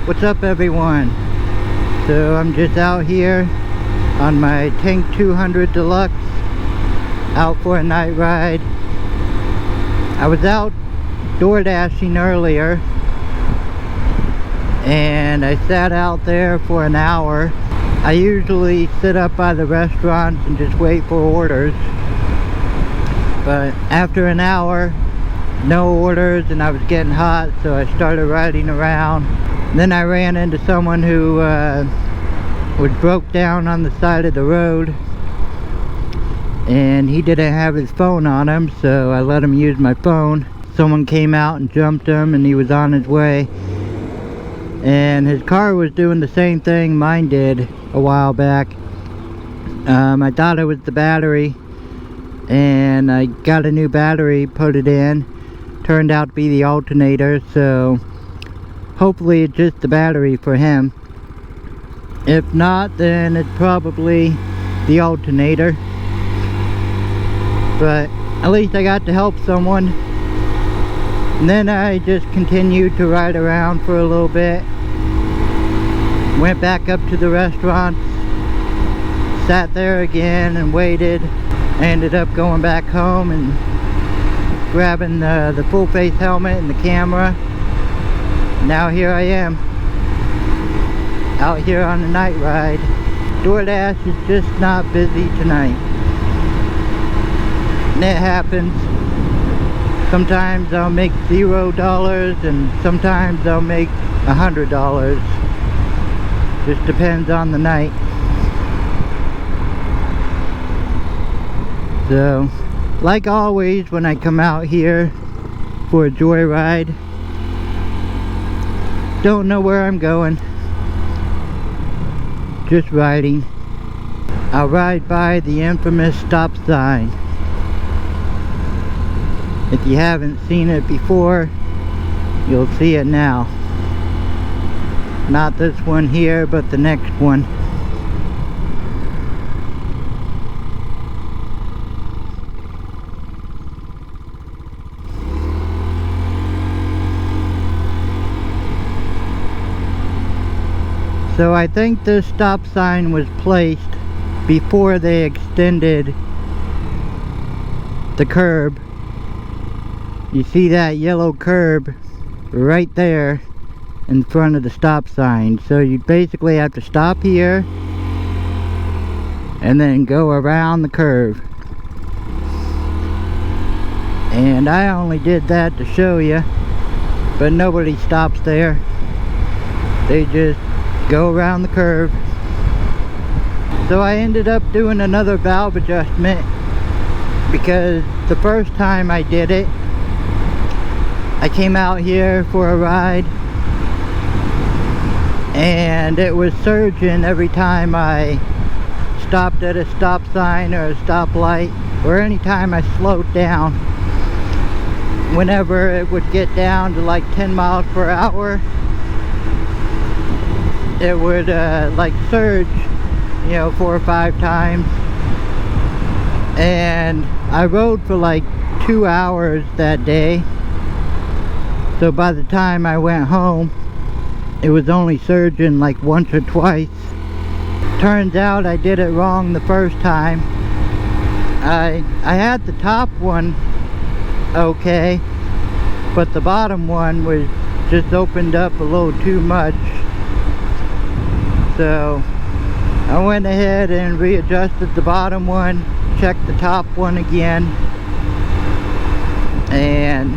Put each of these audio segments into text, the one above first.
What's up, everyone? So I'm just out here on my Tank 200 Deluxe, out for a night ride. I was out door dashing earlier and I sat out there for an hour. I usually sit up by the restaurants and just wait for orders, but after an hour, no orders, and I was getting hot, so I started riding around. Then I ran into someone who was broke down on the side of the road, and he didn't have his phone on him, so I let him use my phone. Someone came out and jumped him, and he was on his way. And his car was doing the same thing mine did a while back. I thought it was the battery, and I got a new battery, put it in. Turned out to be the alternator, so hopefully it's just the battery for him. If not, then it's probably the alternator. But at least I got to help someone. And then I just continued to ride around for a little bit. Went back up to the restaurant, sat there again and waited. I ended up going back home and grabbing the full face helmet and the camera. Now here I am, out here on a night ride. DoorDash is just not busy tonight. And it happens. Sometimes I'll make $0 and sometimes I'll make $100. Just depends on the night. So, like always, when I come out here for a joyride, don't know where I'm going, just riding. I'll ride by the infamous stop sign. If you haven't seen it before, you'll see it now. Not this one here, but the next one. So I think this stop sign was placed before they extended the curb. You see that yellow curb right there in front of the stop sign. So you basically have to stop here and then go around the curve. And I only did that to show you, but nobody stops there. They just go around the curve. So I ended up doing another valve adjustment because the first time I did it, I came out here for a ride and it was surging every time I stopped at a stop sign or a stoplight, or anytime I slowed down. Whenever it would get down to like 10 miles per hour, it would like surge, you know, 4 or 5 times. And I rode for like 2 hours that day, so by the time I went home, it was only surging like once or twice. Turns out I did it wrong the first time. I had the top one okay, but the bottom one was just opened up a little too much. So I went ahead and readjusted the bottom one, checked the top one again, and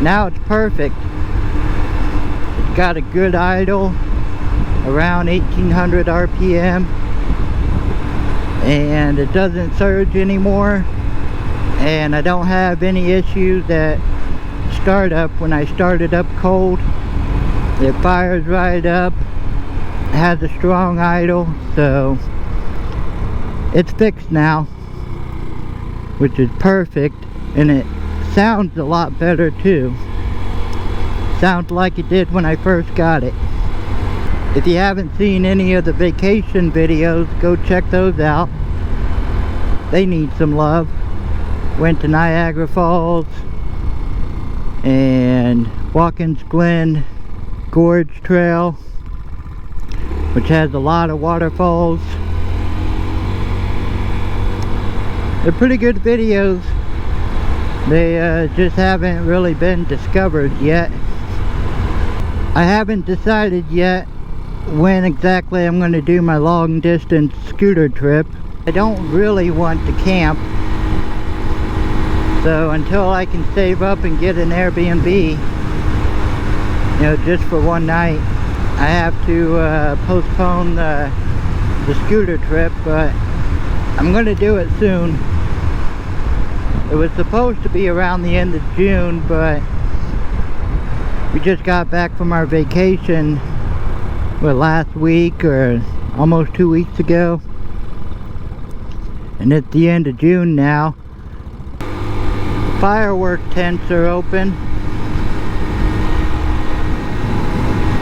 now it's perfect. It's got a good idle, around 1800 RPM, and it doesn't surge anymore, and I don't have any issues at startup. When I started up cold, it fires right up, has a strong idle, so it's fixed now, which is perfect. And it sounds a lot better too. Sounds like it did when I first got it. If you haven't seen any of the vacation videos, go check those out. They need some love. Went to Niagara Falls and Watkins Glen Gorge Trail. which has a lot of waterfalls. They're pretty good videos. They just haven't really been discovered yet. I haven't decided yet when exactly I'm going to do my long distance scooter trip. I don't really want to camp, so until I can save up and get an Airbnb, you know, just for one night, I have to postpone the scooter trip, but I'm going to do it soon. It was supposed to be around the end of June, but we just got back from our vacation, last week or almost 2 weeks ago. And it's the end of June now. The firework tents are open.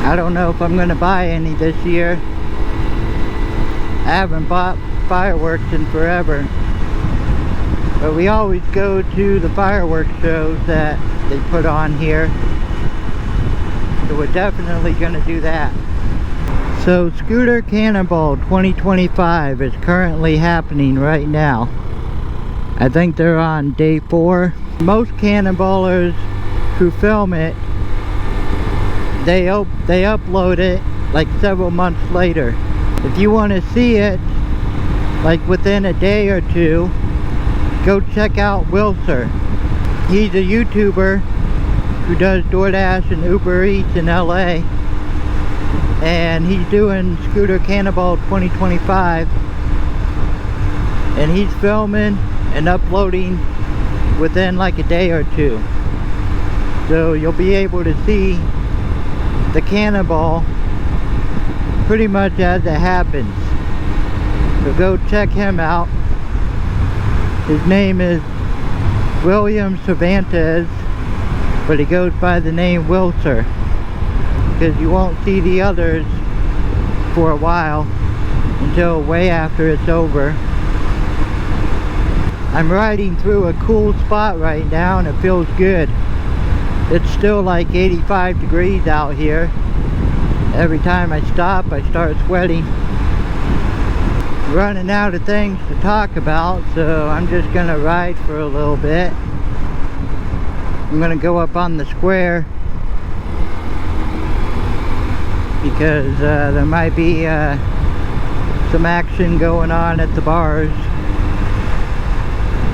I don't know if I'm going to buy any this year. I haven't bought fireworks in forever. But we always go to the fireworks shows that they put on here. So we're definitely going to do that. So Scooter Cannonball 2025 is currently happening right now. I think they're on day 4. Most cannonballers who film it, they upload it like several months later. If you want to see it like within a day or two, go check out Wilser. He's a YouTuber who does DoorDash and Uber Eats in LA. And he's doing Scooter Cannonball 2025, and he's filming and uploading within like a day or two, so you'll be able to see the cannonball pretty much as it happens. So go check him out. His name is William Cervantes, but he goes by the name Wilser, because you won't see the others for a while until way after it's over. I'm riding through a cool spot right now and it feels good. It's still like 85 degrees out here. Every time I stop, I start sweating. Running out of things to talk about, so I'm just gonna ride for a little bit. I'm gonna go up on the square because there might be some action going on at the bars.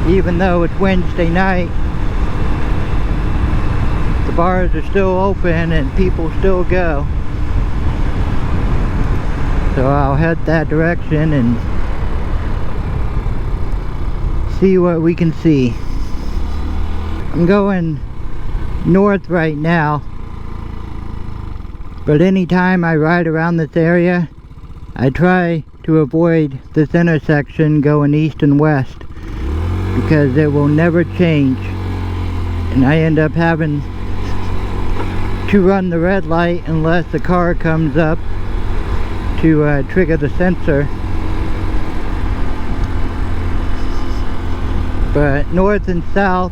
Even though it's Wednesday night, the bars are still open and people still go. So I'll head that direction and see what we can see. I'm going north right now, but anytime I ride around this area, I try to avoid this intersection going east and west, because it will never change, and I end up having to run the red light unless the car comes up to trigger the sensor. But north and south,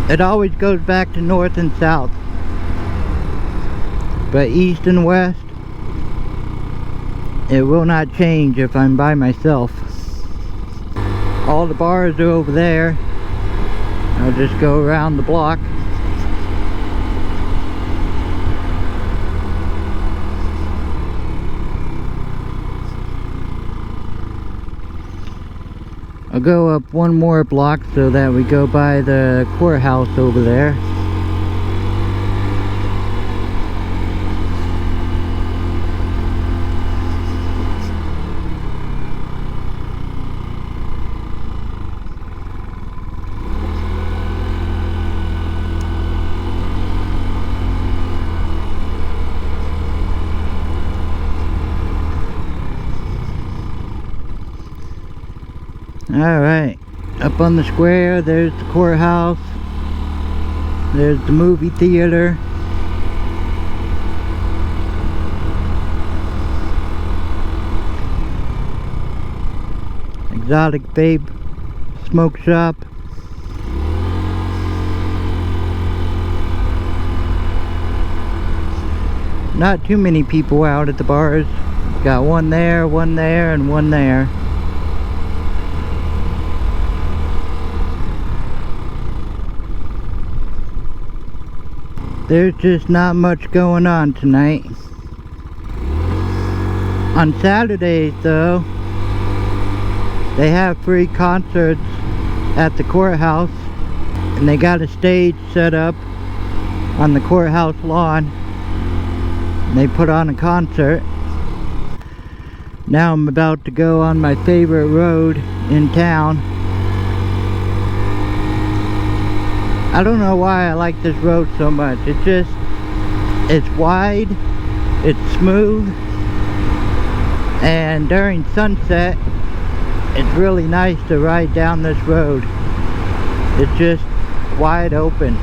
it always goes back to north and south. But east and west, it will not change if I'm by myself. All the bars are over there. I'll just go around the block. I'll go up one more block so that we go by the courthouse over there. Alright, up on the square, there's the courthouse, there's the movie theater, exotic vape smoke shop, not too many people out at the bars. Got one there, and one there. There's just not much going on tonight. On Saturdays though, they have free concerts at the courthouse, and they got a stage set up on the courthouse lawn, and they put on a concert. Now I'm about to go on my favorite road in town. I don't know why I like this road so much. It's wide, it's smooth, and during sunset it's really nice to ride down this road. It's just wide open.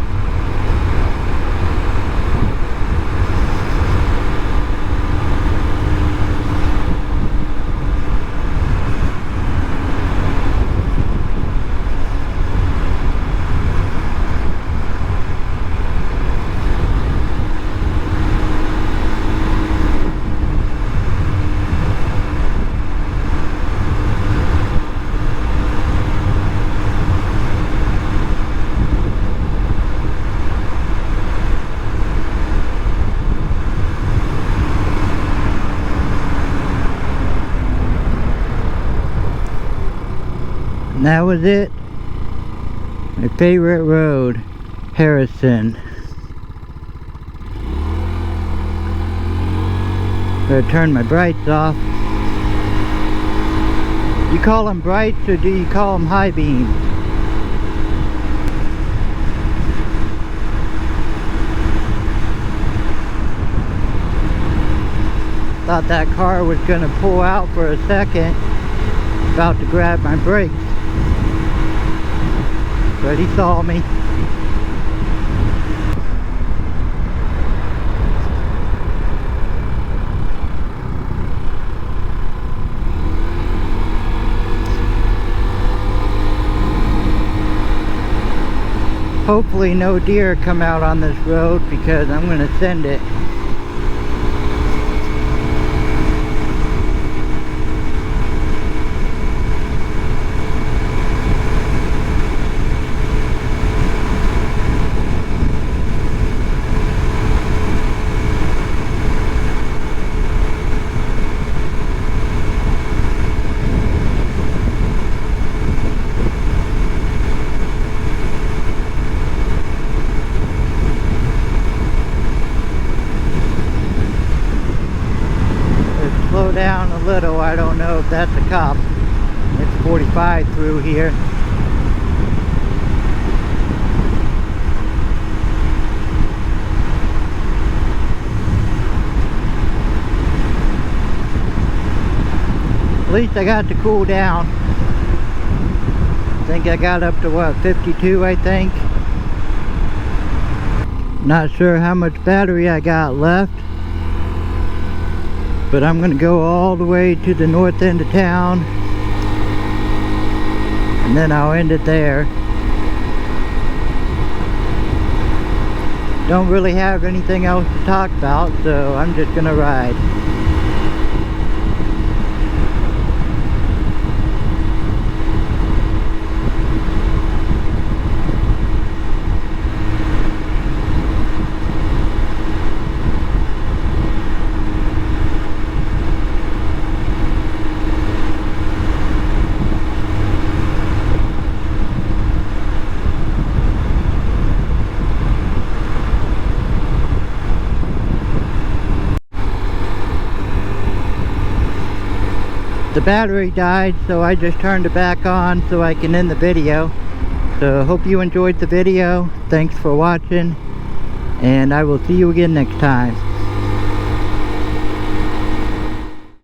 And that was it. My favorite road, Harrison. Better turn my brights off. You call them brights or do you call them high beams? Thought that car was gonna pull out for a second, about to grab my brakes, but he saw me. Hopefully no deer come out on this road because I'm gonna send it. Slow down a little. I don't know if that's a cop. It's 45 through here. At least I got to cool down. I think I got up to what, 52 I think. Not sure how much battery I got left, but I'm gonna go all the way to the north end of town and then I'll end it there. Don't really have anything else to talk about, so I'm just gonna ride. The battery died, so I just turned it back on so I can end the video. So hope you enjoyed the video. Thanks for watching, and I will see you again next time.